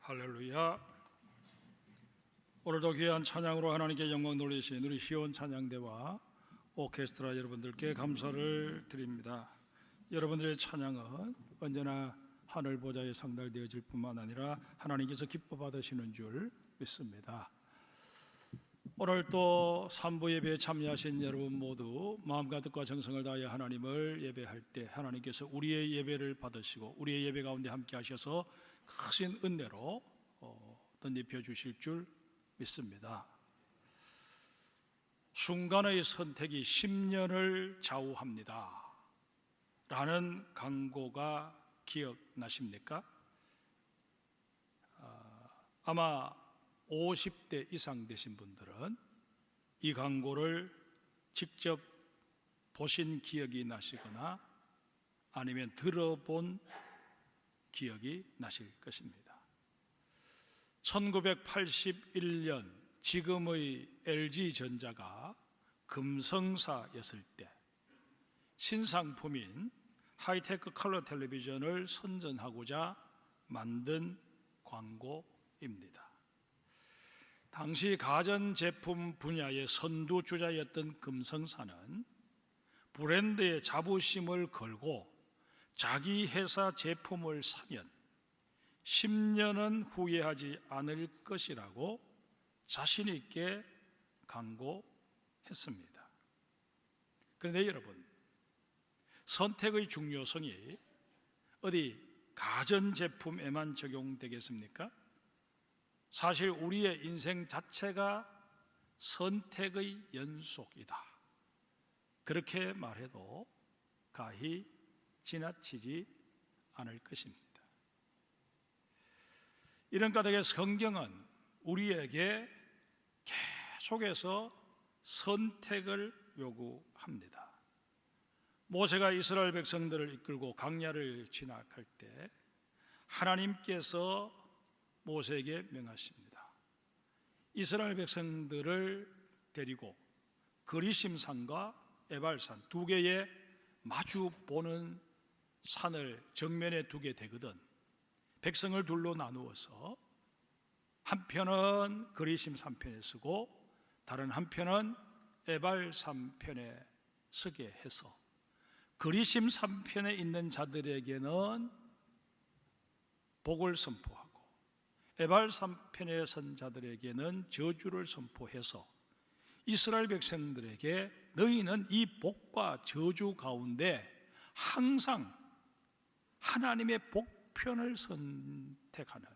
할렐루야. 오늘도 귀한 찬양으로 하나님께 영광 돌리신 우리 시온 찬양대와 오케스트라 여러분들께 감사를 드립니다. 여러분들의 찬양은 언제나 하늘 보좌에 상달되어질 뿐만 아니라 하나님께서 기뻐 받으시는 줄 믿습니다. 오늘 또 3부 예배에 참여하신 여러분 모두 마음과 뜻과 정성을 다하여 하나님을 예배할 때 하나님께서 우리의 예배를 받으시고 우리의 예배 가운데 함께 하셔서 크신 은혜로 덧입혀 주실 줄 믿습니다. 순간의 선택이 10년을 좌우합니다 라는 광고가 기억나십니까? 아마 50대 이상 되신 분들은 이 광고를 직접 보신 기억이 나시거나 아니면 들어본 기억이 나실 것입니다. 1981년 지금의 LG전자가 금성사였을 때 신상품인 하이테크 컬러 텔레비전을 선전하고자 만든 광고입니다. 당시 가전제품 분야의 선두주자였던 금성사는 브랜드의 자부심을 걸고 자기 회사 제품을 사면 10년은 후회하지 않을 것이라고 자신 있게 광고했습니다. 그런데 여러분, 선택의 중요성이 어디 가전제품에만 적용되겠습니까? 사실 우리의 인생 자체가 선택의 연속이다. 그렇게 말해도 가히 지나치지 않을 것입니다. 이런 까닭에 성경은 우리에게 계속해서 선택을 요구합니다. 모세가 이스라엘 백성들을 이끌고 광야를 진학할 때 하나님께서 모세에게 명하십니다. 이스라엘 백성들을 데리고 그리심산과 에발산 두 개의 마주 보는 산을 정면에 두게 되거든 백성을 둘로 나누어서 한편은 그리심산 편에 서고 다른 한편은 에발산 편에 서게 해서 그리심산 편에 있는 자들에게는 복을 선포하고 에발산 편에 선 자들에게는 저주를 선포해서 이스라엘 백성들에게 너희는 이 복과 저주 가운데 항상 하나님의 복편을 선택하는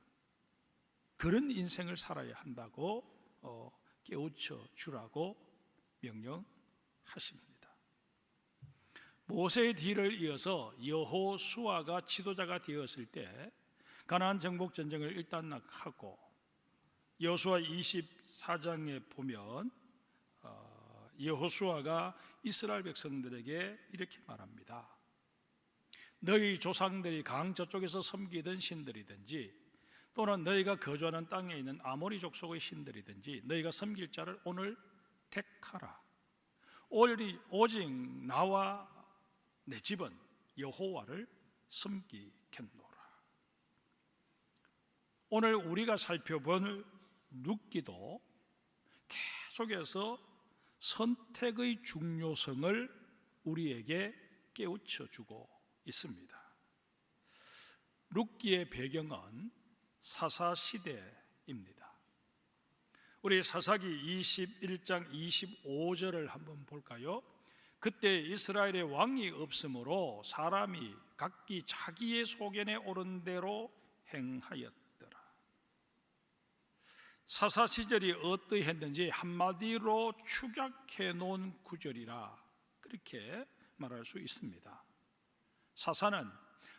그런 인생을 살아야 한다고 깨우쳐 주라고 명령하십니다. 모세의 뒤를 이어서 여호수아가 지도자가 되었을 때 가나안 정복 전쟁을 일단락하고 여호수아 24장에 보면 여호수아가 이스라엘 백성들에게 이렇게 말합니다. 너희 조상들이 강 저쪽에서 섬기던 신들이든지 또는 너희가 거주하는 땅에 있는 아모리 족속의 신들이든지 너희가 섬길 자를 오늘 택하라. 오직 나와 내 집은 여호와를 섬기겠노라. 오늘 우리가 살펴본 룻기도 계속해서 선택의 중요성을 우리에게 깨우쳐주고 있습니다. 룻기의 배경은 사사시대입니다. 우리 사사기 21장 25절을 한번 볼까요? 그때 이스라엘의 왕이 없으므로 사람이 각기 자기의 소견에 오른 대로 행하였더라. 사사 시절이 어떠했는지 한마디로 축약해 놓은 구절이라 그렇게 말할 수 있습니다. 사사는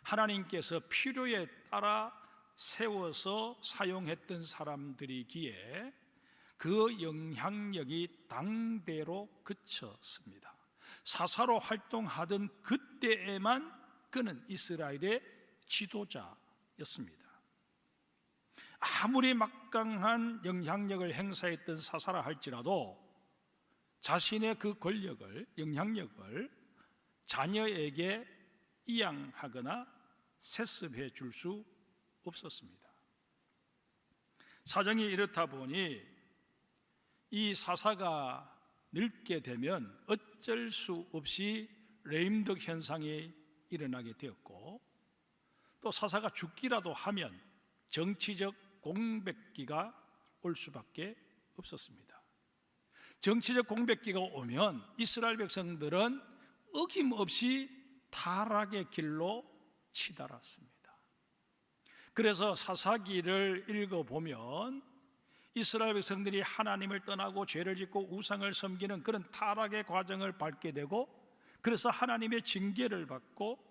하나님께서 필요에 따라 세워서 사용했던 사람들이기에 그 영향력이 당대로 그쳤습니다. 사사로 활동하던 그때에만 그는 이스라엘의 지도자였습니다. 아무리 막강한 영향력을 행사했던 사사라 할지라도 자신의 그 권력을, 영향력을 자녀에게 이양하거나 세습해 줄 수 없었습니다. 사정이 이렇다 보니 이 사사가 늙게 되면 어쩔 수 없이 레임덕 현상이 일어나게 되었고, 또 사사가 죽기라도 하면 정치적 공백기가 올 수밖에 없었습니다. 정치적 공백기가 오면 이스라엘 백성들은 어김없이 타락의 길로 치달았습니다. 그래서 사사기를 읽어보면 이스라엘 백성들이 하나님을 떠나고 죄를 짓고 우상을 섬기는 그런 타락의 과정을 밟게 되고, 그래서 하나님의 징계를 받고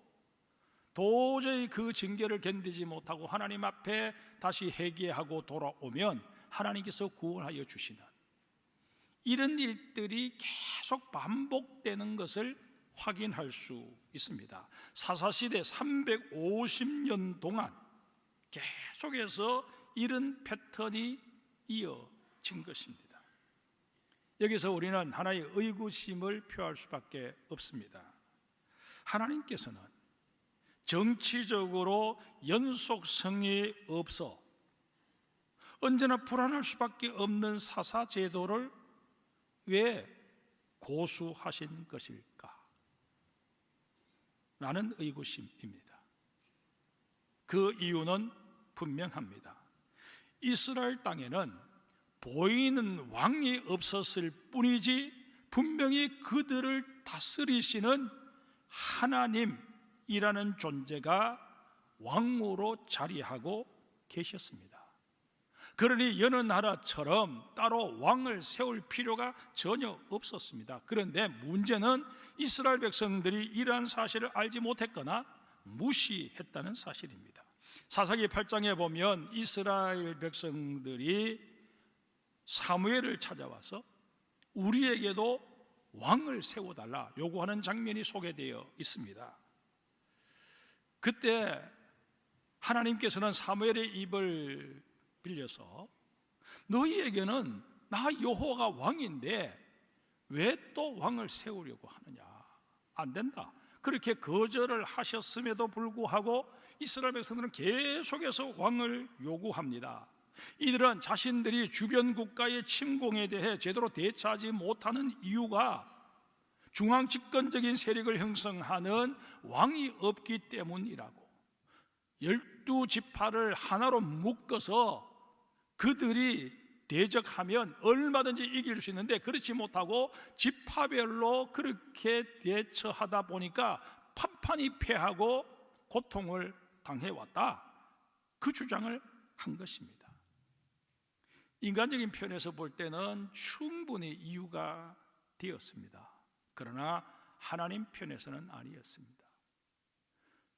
도저히 그 징계를 견디지 못하고 하나님 앞에 다시 회개하고 돌아오면 하나님께서 구원하여 주시는 이런 일들이 계속 반복되는 것을 확인할 수 있습니다. 사사시대 350년 동안 계속해서 이런 패턴이 이어진 것입니다. 여기서 우리는 하나의 의구심을 표할 수밖에 없습니다. 하나님께서는 정치적으로 연속성이 없어 언제나 불안할 수밖에 없는 사사 제도를 왜 고수하신 것일까? 라는 의구심입니다. 그 이유는 분명합니다. 이스라엘 땅에는 보이는 왕이 없었을 뿐이지 분명히 그들을 다스리시는 하나님이라는 존재가 왕으로 자리하고 계셨습니다. 그러니 여느 나라처럼 따로 왕을 세울 필요가 전혀 없었습니다. 그런데 문제는 이스라엘 백성들이 이러한 사실을 알지 못했거나 무시했다는 사실입니다. 사사기 8장에 보면 이스라엘 백성들이 사무엘을 찾아와서 우리에게도 왕을 세워달라 요구하는 장면이 소개되어 있습니다. 그때 하나님께서는 사무엘의 입을 빌려서 너희에게는 나 여호와가 왕인데 왜 또 왕을 세우려고 하느냐, 안 된다, 그렇게 거절을 하셨음에도 불구하고 이스라엘 백성들은 계속해서 왕을 요구합니다. 이들은 자신들이 주변 국가의 침공에 대해 제대로 대처하지 못하는 이유가 중앙 집권적인 세력을 형성하는 왕이 없기 때문이라고, 12지파를 하나로 묶어서 그들이 대적하면 얼마든지 이길 수 있는데 그렇지 못하고 지파별로 그렇게 대처하다 보니까 판판히 패하고 고통을 당해왔다, 그 주장을 한 것입니다. 인간적인 편에서 볼 때는 충분히 이유가 되었습니다. 그러나 하나님 편에서는 아니었습니다.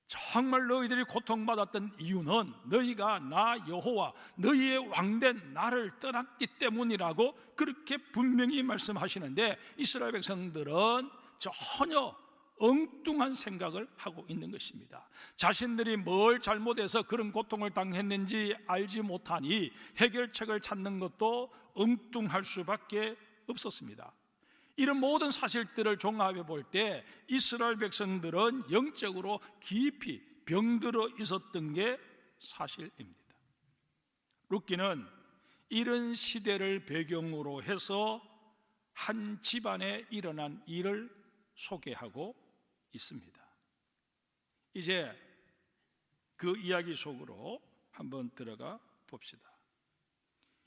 정말 너희들이 고통받았던 이유는 너희가 나 여호와 너희의 왕된 나를 떠났기 때문이라고 그렇게 분명히 말씀하시는데 이스라엘 백성들은 전혀 엉뚱한 생각을 하고 있는 것입니다. 자신들이 뭘 잘못해서 그런 고통을 당했는지 알지 못하니 해결책을 찾는 것도 엉뚱할 수밖에 없었습니다. 이런 모든 사실들을 종합해 볼 때 이스라엘 백성들은 영적으로 깊이 병들어 있었던 게 사실입니다. 룻기는 이런 시대를 배경으로 해서 한 집안에 일어난 일을 소개하고 있습니다. 이제 그 이야기 속으로 한번 들어가 봅시다.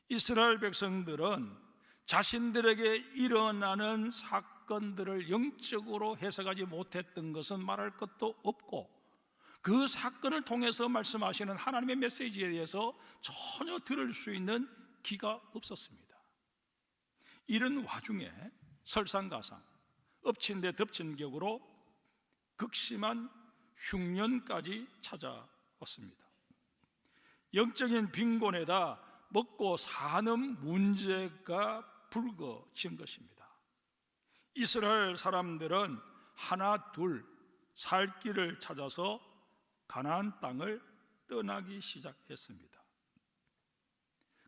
이스라엘 백성들은 자신들에게 일어나는 사건들을 영적으로 해석하지 못했던 것은 말할 것도 없고, 그 사건을 통해서 말씀하시는 하나님의 메시지에 대해서 전혀 들을 수 있는 기가 없었습니다. 이런 와중에 설상가상, 엎친 데 덮친 격으로 극심한 흉년까지 찾아왔습니다. 영적인 빈곤에다 먹고 사는 문제가 불거진 것입니다. 이스라엘 사람들은 하나 둘 살 길을 찾아서 가나안 땅을 떠나기 시작했습니다.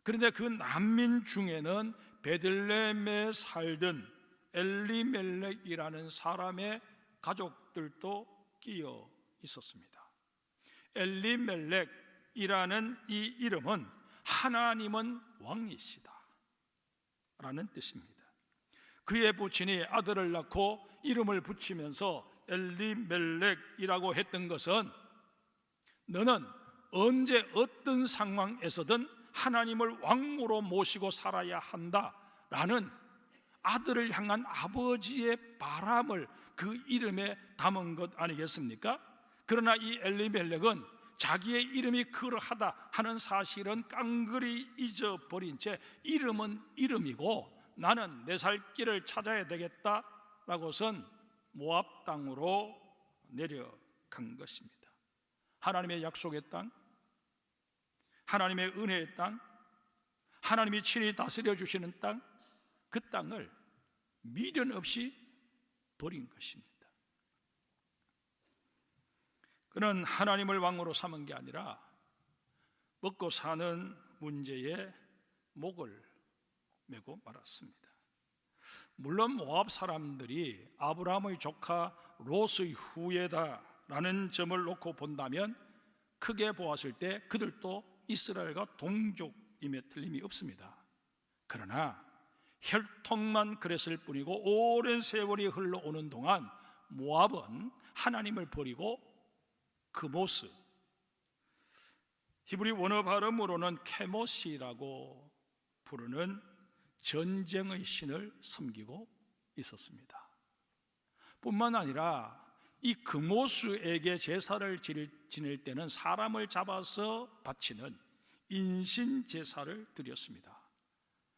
그런데 그 난민 중에는 베들레헴에 살던 엘리멜렉이라는 사람의 가족들도 끼어 있었습니다. 엘리멜렉이라는 이 이름은 하나님은 왕이시다 라는 뜻입니다. 그의 부친이 아들을 낳고 이름을 붙이면서 엘리멜렉이라고 했던 것은 너는 언제 어떤 상황에서든 하나님을 왕으로 모시고 살아야 한다라는 아들을 향한 아버지의 바람을 그 이름에 담은 것 아니겠습니까? 그러나 이 엘리멜렉은 자기의 이름이 그러하다 하는 사실은 깡그리 잊어버린 채 이름은 이름이고 나는 내 살 길을 찾아야 되겠다라고선 모압 땅으로 내려간 것입니다. 하나님의 약속의 땅, 하나님의 은혜의 땅, 하나님이 친히 다스려 주시는 땅, 그 땅을 미련 없이 버린 것입니다. 그는 하나님을 왕으로 삼은 게 아니라 먹고 사는 문제에 목을 메고 말았습니다. 물론 모압 사람들이 아브라함의 조카 롯의 후예다라는 점을 놓고 본다면 크게 보았을 때 그들도 이스라엘과 동족임에 틀림이 없습니다. 그러나 혈통만 그랬을 뿐이고 오랜 세월이 흘러오는 동안 모압은 하나님을 버리고 그 모습, 히브리 원어 발음으로는 케모시라고 부르는 전쟁의 신을 섬기고 있었습니다. 뿐만 아니라 이 그모스에게 제사를 지낼 때는 사람을 잡아서 바치는 인신 제사를 드렸습니다.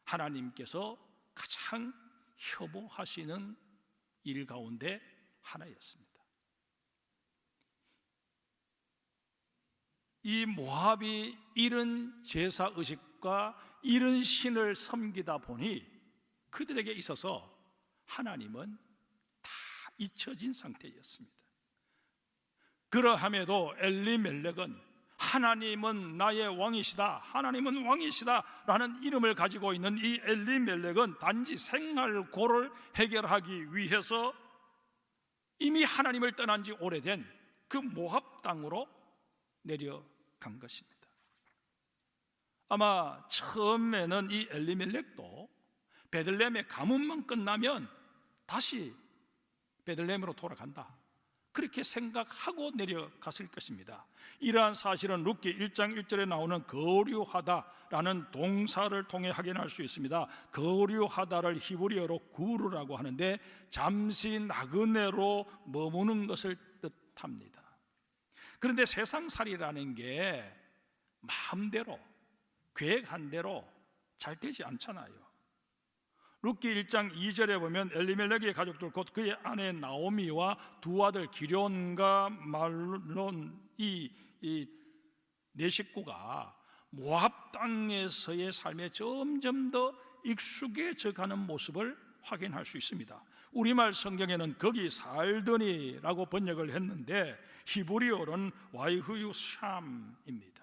하나님께서 가장 혐오하시는 일 가운데 하나였습니다. 이 모압이 이런 제사 의식과 이런 신을 섬기다 보니 그들에게 있어서 하나님은 다 잊혀진 상태였습니다. 그러함에도 엘리멜렉은 하나님은 나의 왕이시다, 하나님은 왕이시다 라는 이름을 가지고 있는 이 엘리멜렉은 단지 생활고를 해결하기 위해서 이미 하나님을 떠난 지 오래된 그 모압 땅으로 내려간 것입니다. 아마 처음에는 이 엘리멜렉도 베들레헴의 가문만 끝나면 다시 베들레헴으로 돌아간다, 그렇게 생각하고 내려갔을 것입니다. 이러한 사실은 룻기 1장 1절에 나오는 거류하다라는 동사를 통해 확인할 수 있습니다. 거류하다를 히브리어로 구르라고 하는데 잠시 나그네로 머무는 것을 뜻합니다. 그런데 세상살이라는 게 마음대로 계획한 대로 잘 되지 않잖아요. 룻기 1장 2절에 보면 엘리멜렉의 가족들 곧 그의 아내 나오미와 두 아들 기럨과 말론 이 네 식구가 모압 땅에서의 삶에 점점 더 익숙해져 가는 모습을 확인할 수 있습니다. 우리말 성경에는 거기 살더니라고 번역을 했는데 히브리어로는 와이흐유샴입니다.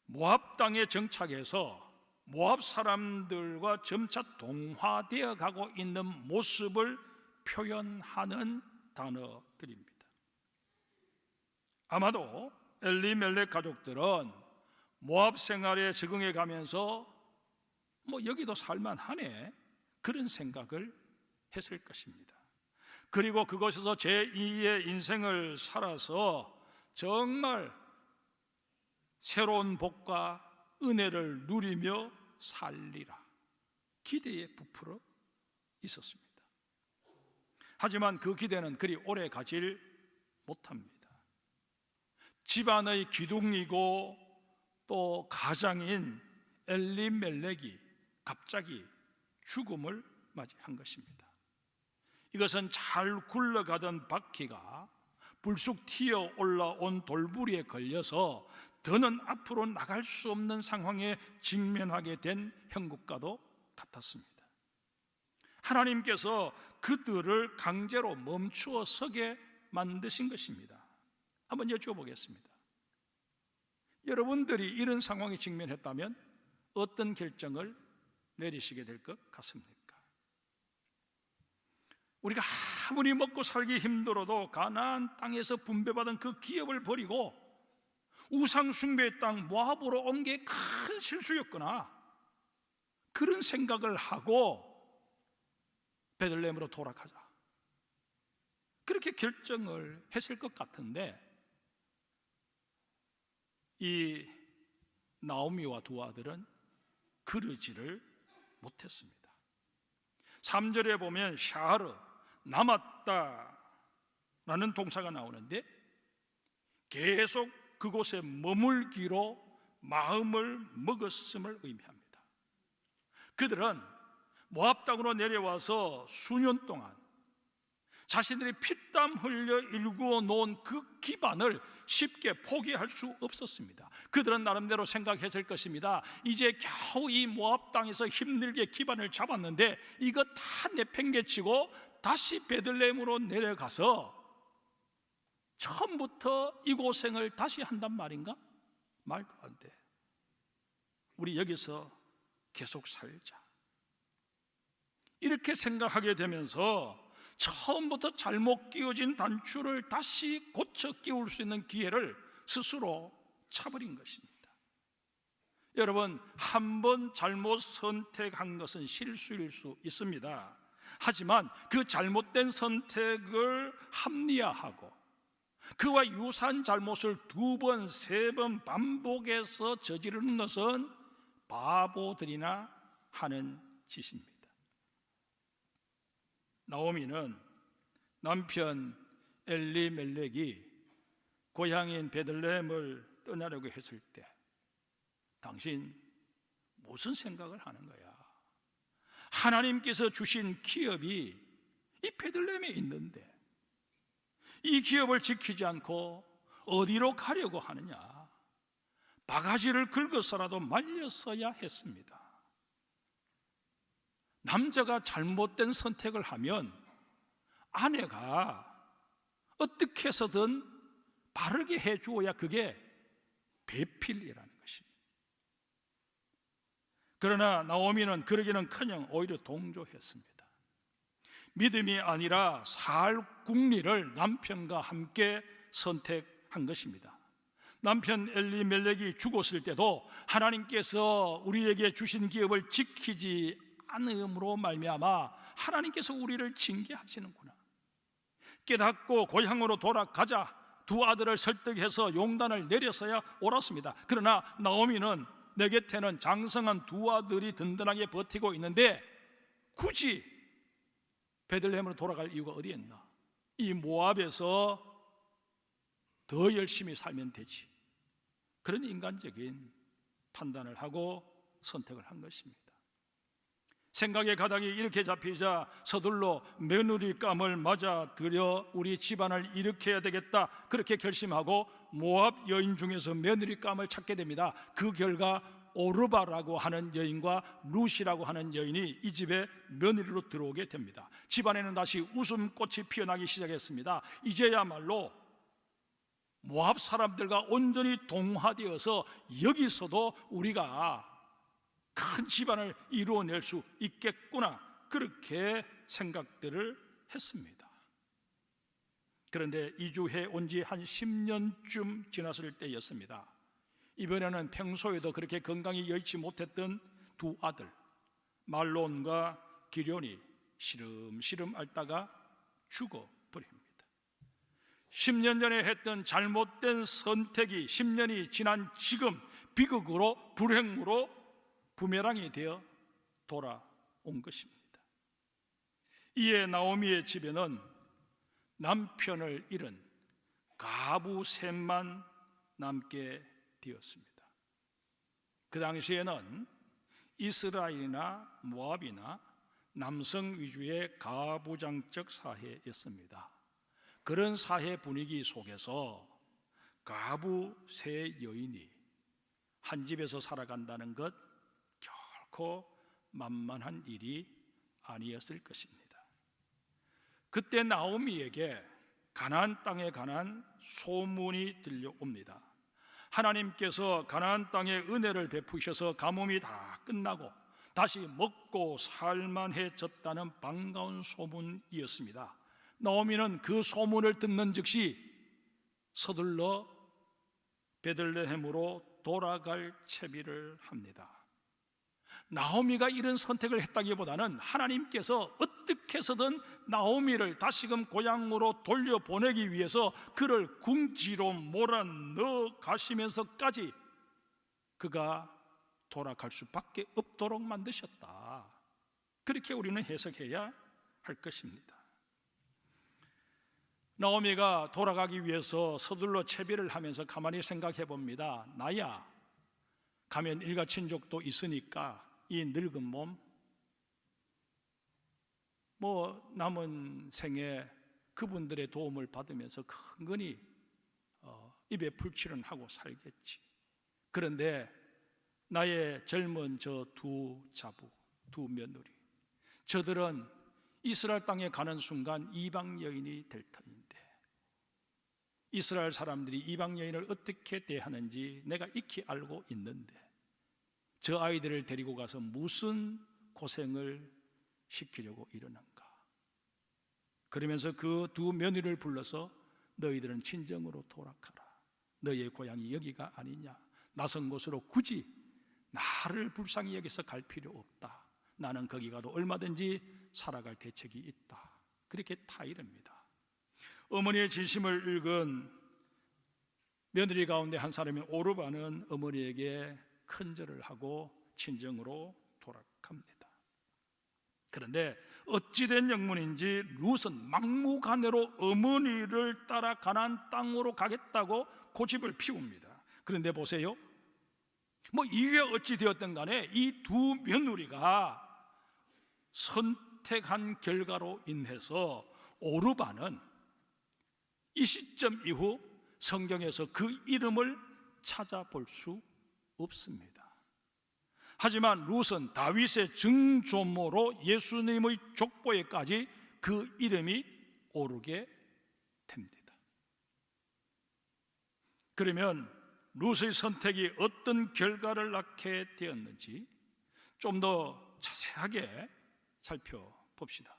모압 땅에 정착해서 모압 사람들과 점차 동화되어 가고 있는 모습을 표현하는 단어들입니다. 아마도 엘리멜렉 가족들은 모압 생활에 적응해 가면서 여기도 살만하네 그런 생각을 했을 것입니다. 그리고 그곳에서 제2의 인생을 살아서 정말 새로운 복과 은혜를 누리며 살리라 기대에 부풀어 있었습니다. 하지만 그 기대는 그리 오래 가질 못합니다. 집안의 기둥이고 또 가장인 엘리멜렉이 갑자기 죽음을 맞이한 것입니다. 이것은 잘 굴러가던 바퀴가 불쑥 튀어 올라온 돌부리에 걸려서 더는 앞으로 나갈 수 없는 상황에 직면하게 된 형국과도 같았습니다. 하나님께서 그들을 강제로 멈추어 서게 만드신 것입니다. 한번 여쭤보겠습니다. 여러분들이 이런 상황에 직면했다면 어떤 결정을 내리시게 될 것 같습니까? 우리가 아무리 먹고 살기 힘들어도 가나안 땅에서 분배받은 그 기업을 버리고 우상 숭배의 땅 모압으로 온 게 큰 실수였구나, 그런 생각을 하고 베들레헴으로 돌아가자, 그렇게 결정을 했을 것 같은데, 이 나오미와 두 아들은 그러지를 못했습니다. 3절에 보면 샤르, 남았다 라는 동사가 나오는데, 계속 그곳에 머물기로 마음을 먹었음을 의미합니다. 그들은 모압 땅으로 내려와서 수년 동안 자신들이 피땀 흘려 일구어 놓은 그 기반을 쉽게 포기할 수 없었습니다. 그들은 나름대로 생각했을 것입니다. 이제 겨우 이 모압 땅에서 힘들게 기반을 잡았는데 이거 다 내팽개치고 다시 베들레헴으로 내려가서 처음부터 이 고생을 다시 한단 말인가? 말도 안 돼. 우리 여기서 계속 살자, 이렇게 생각하게 되면서 처음부터 잘못 끼워진 단추를 다시 고쳐 끼울 수 있는 기회를 스스로 차버린 것입니다. 여러분, 한 번 잘못 선택한 것은 실수일 수 있습니다. 하지만 그 잘못된 선택을 합리화하고 그와 유사한 잘못을 2번, 3번 반복해서 저지르는 것은 바보들이나 하는 짓입니다. 나오미는 남편 엘리멜렉이 고향인 베들레헴을 떠나려고 했을 때 당신 무슨 생각을 하는 거야? 하나님께서 주신 기업이 이 베들레헴에 있는데 이 기업을 지키지 않고 어디로 가려고 하느냐? 바가지를 긁어서라도 말렸어야 했습니다. 남자가 잘못된 선택을 하면 아내가 어떻게 해서든 바르게 해주어야 그게 배필이라는 것입니다. 그러나 나오미는 그러기는커녕 오히려 동조했습니다. 믿음이 아니라 살 국리를 남편과 함께 선택한 것입니다. 남편 엘리멜렉이 죽었을 때도 하나님께서 우리에게 주신 기업을 지키지 않음으로 말미암아 하나님께서 우리를 징계하시는구나 깨닫고 고향으로 돌아가자 두 아들을 설득해서 용단을 내렸어야 옳았습니다. 그러나 나오미는 내 곁에는 장성한 두 아들이 든든하게 버티고 있는데 굳이 베들레헴으로 돌아갈 이유가 어디에 있나? 이 모압에서 더 열심히 살면 되지, 그런 인간적인 판단을 하고 선택을 한 것입니다. 생각의 가닥이 이렇게 잡히자 서둘러 며느리감을 맞아들여 우리 집안을 일으켜야 되겠다, 그렇게 결심하고 모압 여인 중에서 며느리감을 찾게 됩니다. 그 결과 오르바라고 하는 여인과 룻이라고 하는 여인이 이 집에 며느리로 들어오게 됩니다. 집안에는 다시 웃음꽃이 피어나기 시작했습니다. 이제야말로 모압 사람들과 온전히 동화되어서 여기서도 우리가 큰 집안을 이루어낼 수 있겠구나, 그렇게 생각들을 했습니다. 그런데 이주해 온 지 한 10년쯤 지났을 때였습니다. 이번에는 평소에도 그렇게 건강히 여의치 못했던 두 아들 말론과 기련이 시름시름 앓다가 죽어버립니다. 10년 전에 했던 잘못된 선택이 10년이 지난 지금 비극으로, 불행으로 부메랑이 되어 돌아온 것입니다. 이에 나오미의 집에는 남편을 잃은 가부 셋만 남게 되었습니다. 그 당시에는 이스라엘이나 모압이나 남성 위주의 가부장적 사회였습니다. 그런 사회 분위기 속에서 가부 세 여인이 한 집에서 살아간다는 것 결코 만만한 일이 아니었을 것입니다. 그때 나오미에게 가나안 땅에 관한 소문이 들려옵니다. 하나님께서 가나안 땅에 은혜를 베푸셔서 가뭄이 다 끝나고 다시 먹고 살만해졌다는 반가운 소문이었습니다. 나오미는 그 소문을 듣는 즉시 서둘러 베들레헴으로 돌아갈 채비를 합니다. 나오미가 이런 선택을 했다기보다는 하나님께서 어떻게 해서든 나오미를 다시금 고향으로 돌려보내기 위해서 그를 궁지로 몰아넣어 가시면서까지 그가 돌아갈 수밖에 없도록 만드셨다. 그렇게 우리는 해석해야 할 것입니다. 나오미가 돌아가기 위해서 서둘러 채비를 하면서 가만히 생각해 봅니다. 나야 가면 일가 친족도 있으니까 이 늙은 몸 남은 생에 그분들의 도움을 받으면서 근근히 입에 풀칠은 하고 살겠지. 그런데 나의 젊은 저 두 자부, 두 며느리, 저들은 이스라엘 땅에 가는 순간 이방 여인이 될 터인데 이스라엘 사람들이 이방 여인을 어떻게 대하는지 내가 익히 알고 있는데 저 아이들을 데리고 가서 무슨 고생을 시키려고 이러는가. 그러면서 그 두 며느리를 불러서 너희들은 친정으로 돌아가라. 너희의 고향이 여기가 아니냐. 낯선 곳으로 굳이 나를 불쌍히 여기서 갈 필요 없다. 나는 거기 가도 얼마든지 살아갈 대책이 있다. 그렇게 타이릅니다. 어머니의 진심을 읽은 며느리 가운데 한 사람인 오르바는 어머니에게 큰절을 하고 친정으로 돌아갑니다. 그런데 어찌된 영문인지 룻은 막무가내로 어머니를 따라 가나안 땅으로 가겠다고 고집을 피웁니다. 그런데 보세요, 이게 어찌 되었든 간에 이 두 며느리가 선택한 결과로 인해서 오르바는 이 시점 이후 성경에서 그 이름을 찾아볼 수 없습니다. 하지만 룻은 다윗의 증조모로 예수님의 족보에까지 그 이름이 오르게 됩니다. 그러면 룻의 선택이 어떤 결과를 낳게 되었는지 좀 더 자세하게 살펴봅시다.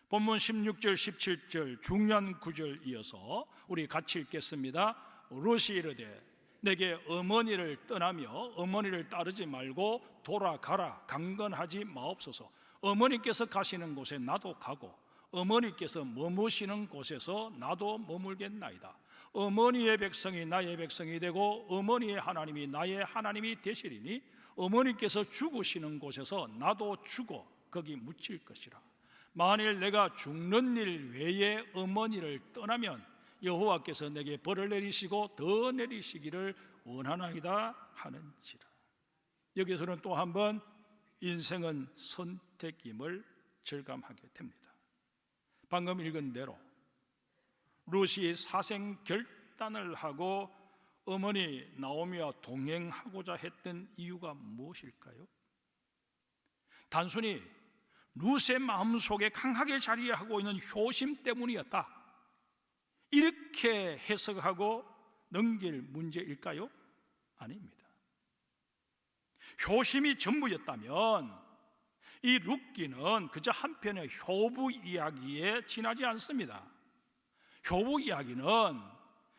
본문 16절, 17절 중요한 구절 이어서 우리 같이 읽겠습니다. 룻이 이르되 내게 어머니를 떠나며 어머니를 따르지 말고 돌아가라. 강건하지 마옵소서. 어머니께서 가시는 곳에 나도 가고 어머니께서 머무시는 곳에서 나도 머물겠나이다. 어머니의 백성이 나의 백성이 되고 어머니의 하나님이 나의 하나님이 되시리니 어머니께서 죽으시는 곳에서 나도 죽어 거기 묻힐 것이라. 만일 내가 죽는 일 외에 어머니를 떠나면 여호와께서 내게 벌을 내리시고 더 내리시기를 원하나이다 하는지라. 여기서는 또 한 번 인생은 선택임을 절감하게 됩니다. 방금 읽은 대로 룻이 사생 결단을 하고 어머니 나오미와 동행하고자 했던 이유가 무엇일까요? 단순히 룻의 마음속에 강하게 자리하고 있는 효심 때문이었다, 이렇게 해석하고 넘길 문제일까요? 아닙니다. 효심이 전부였다면 이 룻기는 그저 한편의 효부 이야기에 지나지 않습니다. 효부 이야기는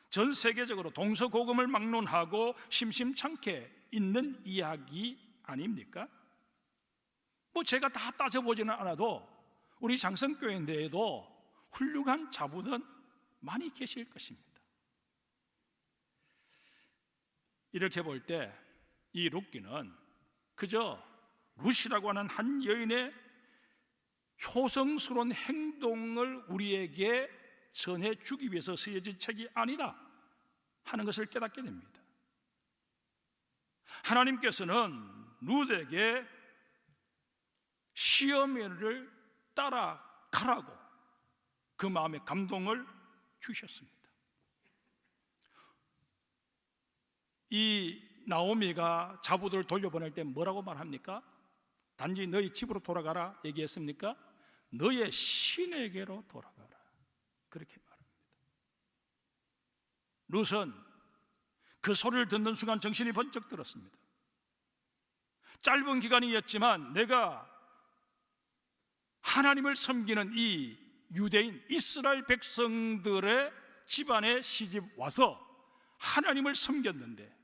전 세계적으로 동서고금을 막론하고 심심찮게 있는 이야기 아닙니까? 제가 다 따져보지는 않아도 우리 장성교회인데에도 훌륭한 자부는 많이 계실 것입니다. 이렇게 볼 때 이 룻기는 그저 룻이라고 하는 한 여인의 효성스러운 행동을 우리에게 전해주기 위해서 쓰여진 책이 아니다 하는 것을 깨닫게 됩니다. 하나님께서는 룻에게 시어머니를 따라가라고 그 마음에 감동을 주셨습니다. 이 나오미가 자부들을 돌려보낼 때 뭐라고 말합니까? 단지 너희 집으로 돌아가라 얘기했습니까? 너의 신에게로 돌아가라, 그렇게 말합니다. 룻은 그 소리를 듣는 순간 정신이 번쩍 들었습니다. 짧은 기간이었지만 내가 하나님을 섬기는 이 유대인 이스라엘 백성들의 집안에 시집 와서 하나님을 섬겼는데,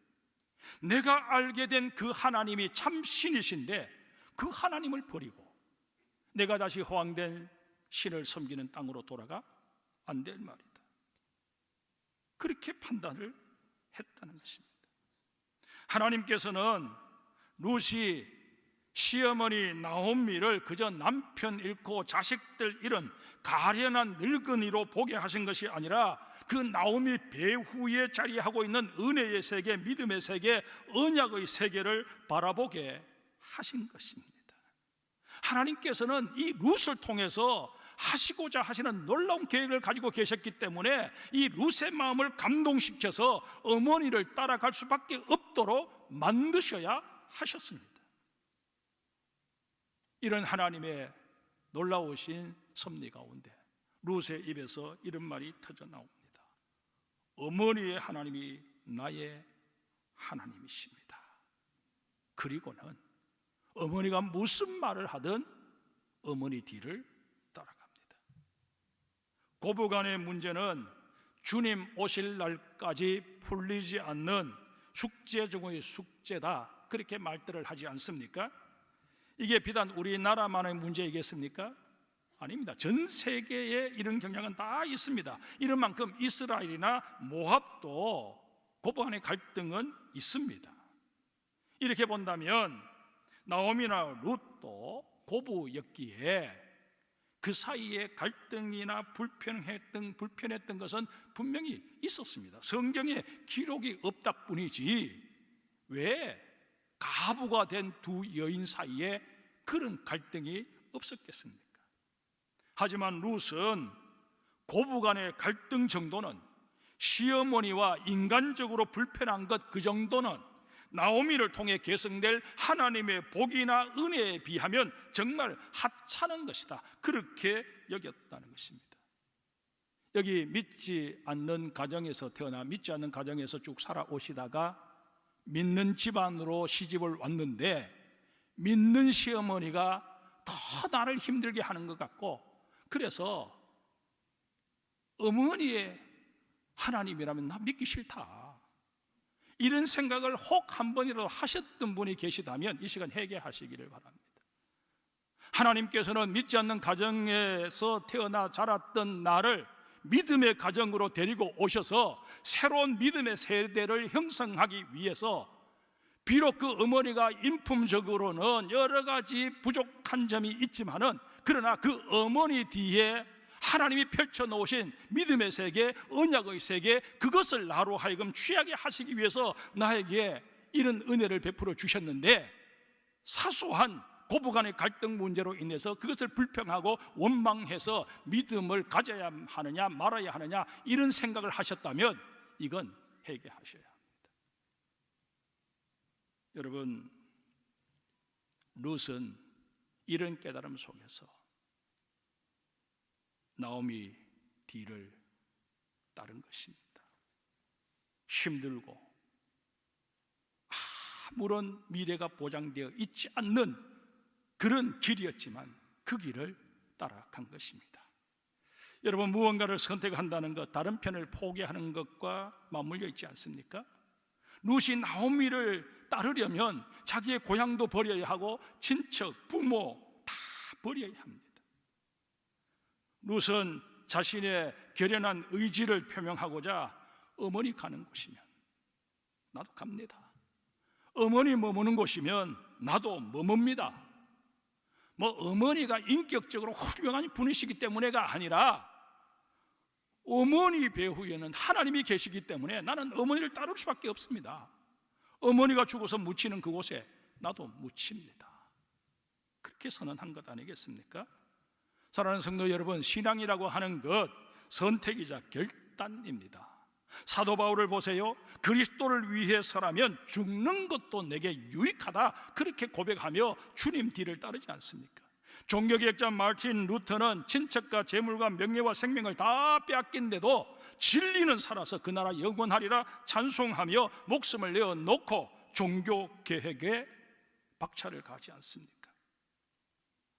내가 알게 된 그 하나님이 참 신이신데 그 하나님을 버리고 내가 다시 허황된 신을 섬기는 땅으로 돌아가 안 될 말이다. 그렇게 판단을 했다는 것입니다. 하나님께서는 룻이 시어머니 나오미를 그저 남편 잃고 자식들 잃은 가련한 늙은이로 보게 하신 것이 아니라 그 나오미 배후에 자리하고 있는 은혜의 세계, 믿음의 세계, 언약의 세계를 바라보게 하신 것입니다. 하나님께서는 이 룻을 통해서 하시고자 하시는 놀라운 계획을 가지고 계셨기 때문에 이 룻의 마음을 감동시켜서 어머니를 따라갈 수밖에 없도록 만드셔야 하셨습니다. 이런 하나님의 놀라우신 섭리 가운데 룻의 입에서 이런 말이 터져 나옵니다. 어머니의 하나님이 나의 하나님이십니다. 그리고는 어머니가 무슨 말을 하든 어머니 뒤를 따라갑니다. 고부간의 문제는 주님 오실 날까지 풀리지 않는 숙제 중의 숙제다, 그렇게 말들을 하지 않습니까? 이게 비단 우리나라만의 문제이겠습니까? 아닙니다. 전 세계에 이런 경향은 다 있습니다. 이런 만큼 이스라엘이나 모압도 고부간의 갈등은 있습니다. 이렇게 본다면 나오미나 룻도 고부였기에 그 사이에 갈등이나 불편했던 것은 분명히 있었습니다. 성경에 기록이 없다 뿐이지 왜 가부가 된 두 여인 사이에 그런 갈등이 없었겠습니까? 하지만 룻은 고부간의 갈등 정도는, 시어머니와 인간적으로 불편한 것 그 정도는 나오미를 통해 계승될 하나님의 복이나 은혜에 비하면 정말 하찮은 것이다, 그렇게 여겼다는 것입니다. 여기 믿지 않는 가정에서 태어나 믿지 않는 가정에서 쭉 살아오시다가 믿는 집안으로 시집을 왔는데 믿는 시어머니가 더 나를 힘들게 하는 것 같고, 그래서 어머니의 하나님이라면 나 믿기 싫다, 이런 생각을 혹 한 번이라도 하셨던 분이 계시다면 이 시간 회개하시기를 바랍니다. 하나님께서는 믿지 않는 가정에서 태어나 자랐던 나를 믿음의 가정으로 데리고 오셔서 새로운 믿음의 세대를 형성하기 위해서, 비록 그 어머니가 인품적으로는 여러 가지 부족한 점이 있지만은 그러나 그 어머니 뒤에 하나님이 펼쳐놓으신 믿음의 세계, 언약의 세계, 그것을 나로 하여금 취하게 하시기 위해서 나에게 이런 은혜를 베풀어 주셨는데, 사소한 고부간의 갈등 문제로 인해서 그것을 불평하고 원망해서 믿음을 가져야 하느냐 말아야 하느냐 이런 생각을 하셨다면 이건 회개하셔야 합니다. 여러분, 룻은 이런 깨달음 속에서 나오미 뒤를 따른 것입니다. 힘들고 아무런 미래가 보장되어 있지 않는 그런 길이었지만 그 길을 따라간 것입니다. 여러분, 무언가를 선택한다는 것, 다른 편을 포기하는 것과 맞물려 있지 않습니까? 룻이 나오미를 따르려면 자기의 고향도 버려야 하고 친척, 부모 다 버려야 합니다. 룻은 자신의 결연한 의지를 표명하고자 어머니 가는 곳이면 나도 갑니다, 어머니 머무는 곳이면 나도 머뭅니다. 어머니가 인격적으로 훌륭한 분이시기 때문에가 아니라 어머니 배후에는 하나님이 계시기 때문에 나는 어머니를 따를 수밖에 없습니다. 어머니가 죽어서 묻히는 그곳에 나도 묻힙니다. 그렇게 선언한 것 아니겠습니까? 사랑하는 성도 여러분, 신앙이라고 하는 것 선택이자 결단입니다. 사도 바울을 보세요. 그리스도를 위해서라면 죽는 것도 내게 유익하다, 그렇게 고백하며 주님 뒤를 따르지 않습니까? 종교개혁자 마르틴 루터는 친척과 재물과 명예와 생명을 다 빼앗긴데도 진리는 살아서 그 나라 영원하리라 찬송하며 목숨을 내어놓고 종교개혁에 박차를 가지 않습니까?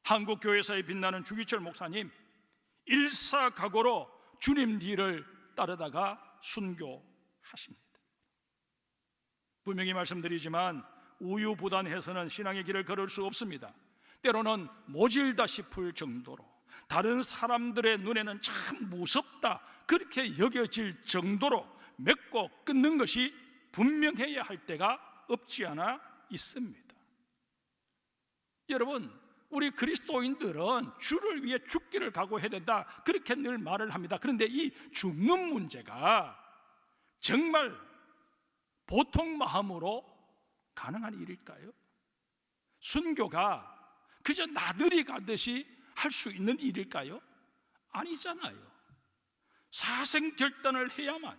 한국교회사에 빛나는 주기철 목사님, 일사각오로 주님 뒤를 따르다가 순교하십니다. 분명히 말씀드리지만 우유부단해서는 신앙의 길을 걸을 수 없습니다. 때로는 모질다 싶을 정도로, 다른 사람들의 눈에는 참 무섭다 그렇게 여겨질 정도로 맺고 끊는 것이 분명해야 할 때가 없지 않아 있습니다. 여러분, 우리 그리스도인들은 주를 위해 죽기를 각오해야 된다 그렇게 늘 말을 합니다. 그런데 이 죽는 문제가 정말 보통 마음으로 가능한 일일까요? 순교가 그저 나들이 가듯이 할 수 있는 일일까요? 아니잖아요. 사생결단을 해야만,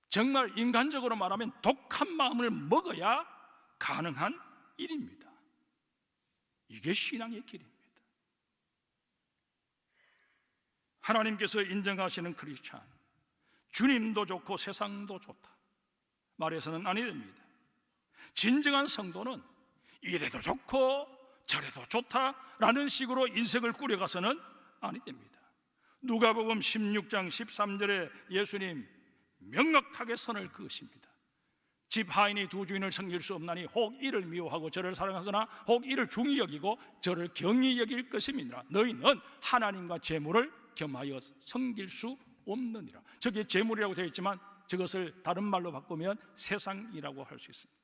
정말 인간적으로 말하면 독한 마음을 먹어야 가능한 일입니다. 이게 신앙의 길입니다. 하나님께서 인정하시는 크리스찬, 주님도 좋고 세상도 좋다 말해서는 아니 됩니다. 진정한 성도는 이래도 좋고 저래도 좋다라는 식으로 인생을 꾸려가서는 아니 됩니다. 누가복음 16장 13절에 예수님 명확하게 선을 그으십니다. 집 하인이 두 주인을 섬길 수 없나니 혹 이를 미워하고 저를 사랑하거나 혹 이를 중히 여기고 저를 경히 여길 것임이니라. 너희는 하나님과 재물을 겸하여 섬길 수 없느니라. 저게 재물이라고 되어 있지만 저것을 다른 말로 바꾸면 세상이라고 할 수 있습니다.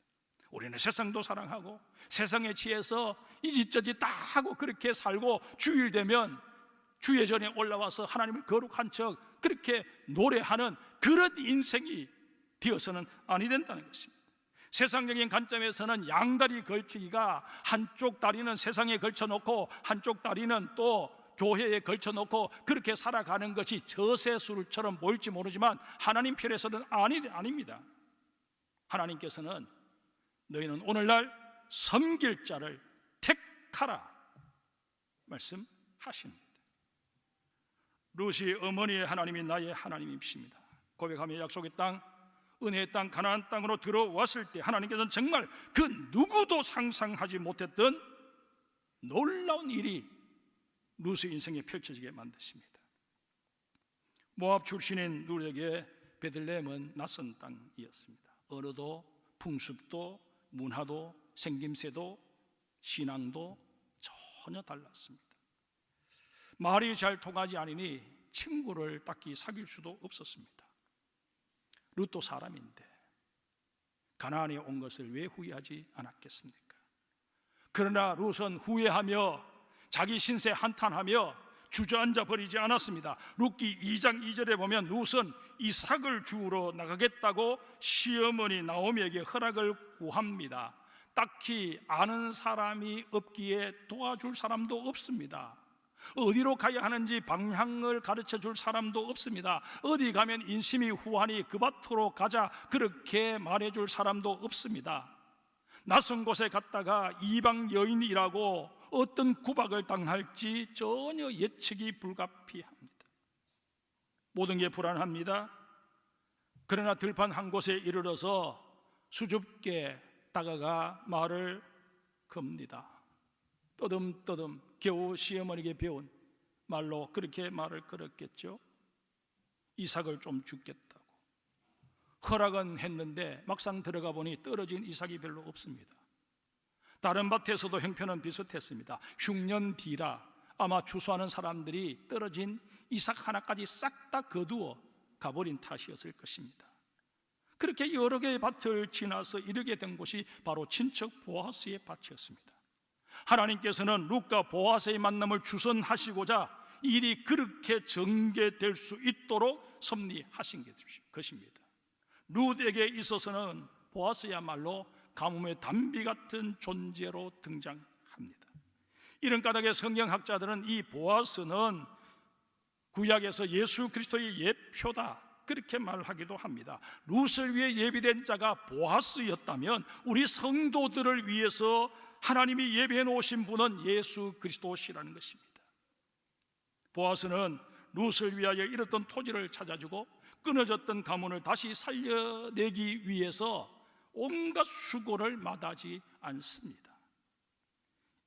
우리는 세상도 사랑하고 세상에 취해서 이짓저짓 다 하고 그렇게 살고 주일 되면 주의 전에 올라와서 하나님을 거룩한 척 그렇게 노래하는 그런 인생이 되어서는 아니 된다는 것입니다. 세상적인 관점에서는 양다리 걸치기가 한쪽 다리는 세상에 걸쳐놓고 한쪽 다리는 또 교회에 걸쳐놓고 그렇게 살아가는 것이 저세술처럼 보일지 모르지만 하나님 편에서는 아닙니다. 하나님께서는 너희는 오늘날 섬길 자를 택하라 말씀하십니다. 룻이 어머니의 하나님이 나의 하나님이십니다 고백하며 약속의 땅, 은혜의 땅, 가나안 땅으로 들어왔을 때 하나님께서는 정말 그 누구도 상상하지 못했던 놀라운 일이 룻의 인생에 펼쳐지게 만드십니다. 모압 출신인 룻에게 베들레헴은 낯선 땅이었습니다. 언어도 풍습도 문화도 생김새도 신앙도 전혀 달랐습니다. 말이 잘 통하지 않으니 친구를 딱히 사귈 수도 없었습니다. 룻도 사람인데 가나안에 온 것을 왜 후회하지 않았겠습니까? 그러나 룻은 후회하며 자기 신세 한탄하며 주저앉아 버리지 않았습니다. 룻기 2장 2절에 보면 룻은 이삭을 주우러 나가겠다고 시어머니 나오미에게 허락을 구합니다. 딱히 아는 사람이 없기에 도와줄 사람도 없습니다. 어디로 가야 하는지 방향을 가르쳐 줄 사람도 없습니다. 어디 가면 인심이 후하니 그 밭으로 가자 그렇게 말해줄 사람도 없습니다. 낯선 곳에 갔다가 이방 여인이라고 어떤 구박을 당할지 전혀 예측이 불가피합니다. 모든 게 불안합니다. 그러나 들판 한 곳에 이르러서 수줍게 다가가 말을 겁니다. 떠듬떠듬 겨우 시어머니에게 배운 말로 그렇게 말을 걸었겠죠. 이삭을 좀 주겠다고 허락은 했는데 막상 들어가 보니 떨어진 이삭이 별로 없습니다. 다른 밭에서도 형편은 비슷했습니다. 흉년 뒤라 아마 추수하는 사람들이 떨어진 이삭 하나까지 싹 다 거두어 가버린 탓이었을 것입니다. 그렇게 여러 개의 밭을 지나서 이르게 된 곳이 바로 친척 보아스의 밭이었습니다. 하나님께서는 룻과 보아스의 만남을 주선하시고자 일이 그렇게 전개될 수 있도록 섭리하신 것입니다. 룻에게 있어서는 보아스야말로 가뭄의 단비 같은 존재로 등장합니다. 이런 까닭에 성경학자들은 이 보아스는 구약에서 예수 그리스도의 예표다 그렇게 말하기도 합니다. 룻을 위해 예비된 자가 보아스였다면 우리 성도들을 위해서 하나님이 예배해 놓으신 분은 예수 그리스도시라는 것입니다. 보아스는 룻을 위하여 잃었던 토지를 찾아주고 끊어졌던 가문을 다시 살려내기 위해서 온갖 수고를 마다하지 않습니다.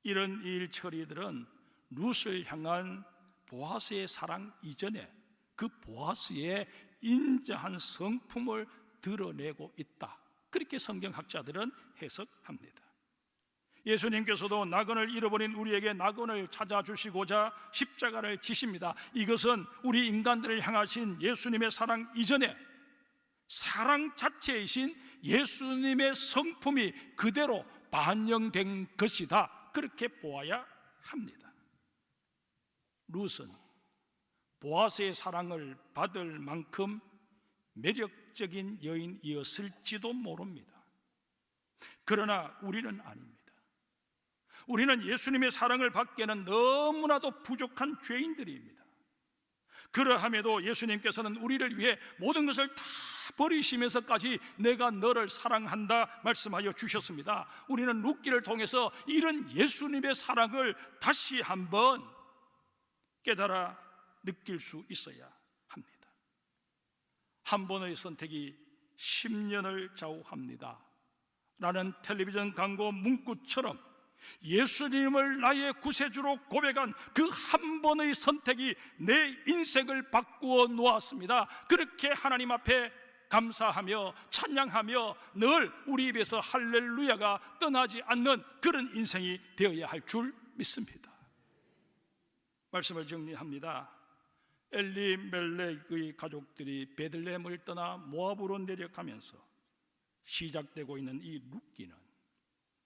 이런 일처리들은 룻을 향한 보아스의 사랑 이전에 그 보아스의 인자한 성품을 드러내고 있다 그렇게 성경학자들은 해석합니다. 예수님께서도 낙원을 잃어버린 우리에게 낙원을 찾아주시고자 십자가를 지십니다. 이것은 우리 인간들을 향하신 예수님의 사랑 이전에 사랑 자체이신 예수님의 성품이 그대로 반영된 것이다, 그렇게 보아야 합니다. 룻은 보아스의 사랑을 받을 만큼 매력적인 여인이었을지도 모릅니다. 그러나 우리는 아닙니다. 우리는 예수님의 사랑을 받기에는 너무나도 부족한 죄인들입니다. 그러함에도 예수님께서는 우리를 위해 모든 것을 다 버리시면서까지 내가 너를 사랑한다 말씀하여 주셨습니다. 우리는 룻기를 통해서 이런 예수님의 사랑을 다시 한번 깨달아 느낄 수 있어야 합니다. 한 번의 선택이 10년을 좌우합니다 라는 텔레비전 광고 문구처럼 예수님을 나의 구세주로 고백한 그 한 번의 선택이 내 인생을 바꾸어 놓았습니다. 그렇게 하나님 앞에 감사하며 찬양하며 늘 우리 입에서 할렐루야가 떠나지 않는 그런 인생이 되어야 할 줄 믿습니다. 말씀을 정리합니다. 엘리멜렉의 가족들이 베들레헴을 떠나 모압으로 내려가면서 시작되고 있는 이 룻기는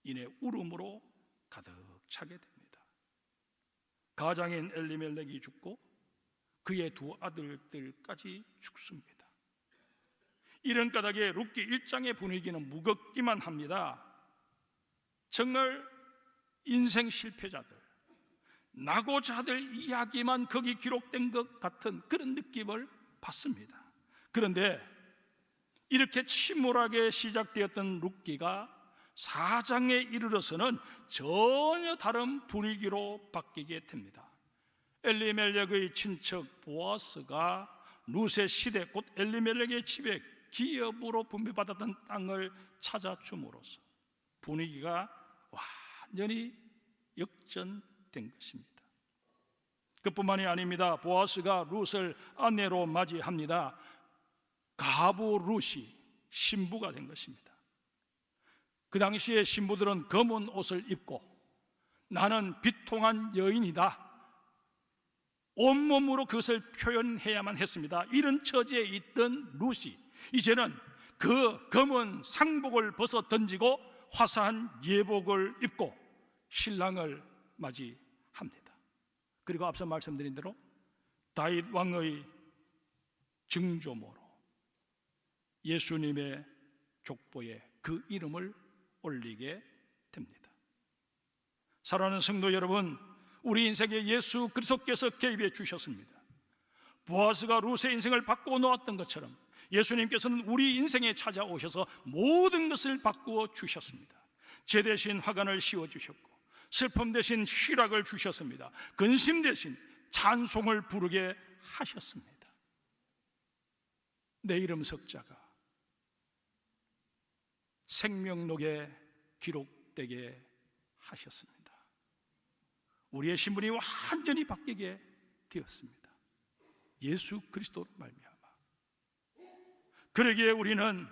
이내 울음으로 가득 차게 됩니다. 가장인 엘리멜렉이 죽고 그의 두 아들들까지 죽습니다. 이런 까닭에 룻기 1장의 분위기는 무겁기만 합니다. 정말 인생 실패자들, 낙오자들 이야기만 거기 기록된 것 같은 그런 느낌을 받습니다. 그런데 이렇게 침울하게 시작되었던 룻기가 4장에 이르러서는 전혀 다른 분위기로 바뀌게 됩니다. 엘리멜렉의 친척 보아스가 룻의 시대 곧 엘리멜렉의 집에 기업으로 분배받았던 땅을 찾아줌으로써 분위기가 완전히 역전된 것입니다. 그뿐만이 아닙니다. 보아스가 룻을 아내로 맞이합니다. 가부 룻이 신부가 된 것입니다. 그 당시에 신부들은 검은 옷을 입고 나는 비통한 여인이다, 온몸으로 그것을 표현해야만 했습니다. 이런 처지에 있던 룻이 이제는 그 검은 상복을 벗어 던지고 화사한 예복을 입고 신랑을 맞이합니다. 그리고 앞서 말씀드린 대로 다윗 왕의 증조모로 예수님의 족보에 그 이름을 올리게 됩니다. 사랑하는 성도 여러분, 우리 인생에 예수 그리스도께서 개입해 주셨습니다. 보아스가 룻의 인생을 바꾸어 놓았던 것처럼 예수님께서는 우리 인생에 찾아오셔서 모든 것을 바꾸어 주셨습니다. 죄 대신 화관을 씌워 주셨고 슬픔 대신 희락을 주셨습니다. 근심 대신 찬송을 부르게 하셨습니다. 내 이름 석자가 생명록에 기록되게 하셨습니다. 우리의 신분이 완전히 바뀌게 되었습니다. 예수 그리스도로 말미암아. 그러기에 우리는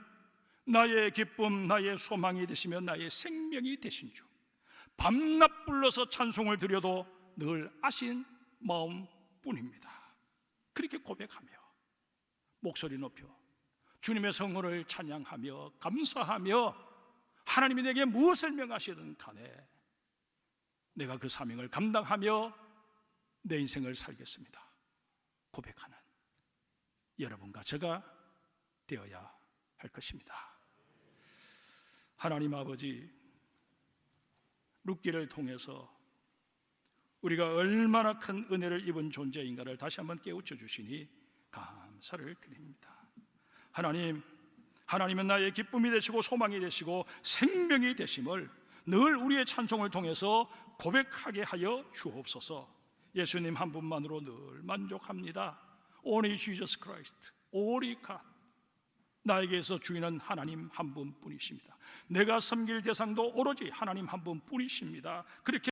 나의 기쁨, 나의 소망이 되시며 나의 생명이 되신 주, 밤낮 불러서 찬송을 드려도 늘 아신 마음뿐입니다. 그렇게 고백하며 목소리 높여 주님의 성호를 찬양하며 감사하며 하나님이 내게 무엇을 명하시든 간에 내가 그 사명을 감당하며 내 인생을 살겠습니다 고백하는 여러분과 제가 되어야 할 것입니다. 하나님 아버지, 룻기를 통해서 우리가 얼마나 큰 은혜를 입은 존재인가를 다시 한번 깨우쳐 주시니 감사를 드립니다. 하나님은 나의 기쁨이 되시고 소망이 되시고 생명이 되심을 늘 우리의 찬송을 통해서 고백하게 하여 주옵소서. 예수님 한 분만으로 늘 만족합니다. Only Jesus Christ, Only God. 나에게서 주인은 하나님 한 분뿐이십니다. 내가 섬길 대상도 오로지 하나님 한 분뿐이십니다. 그렇게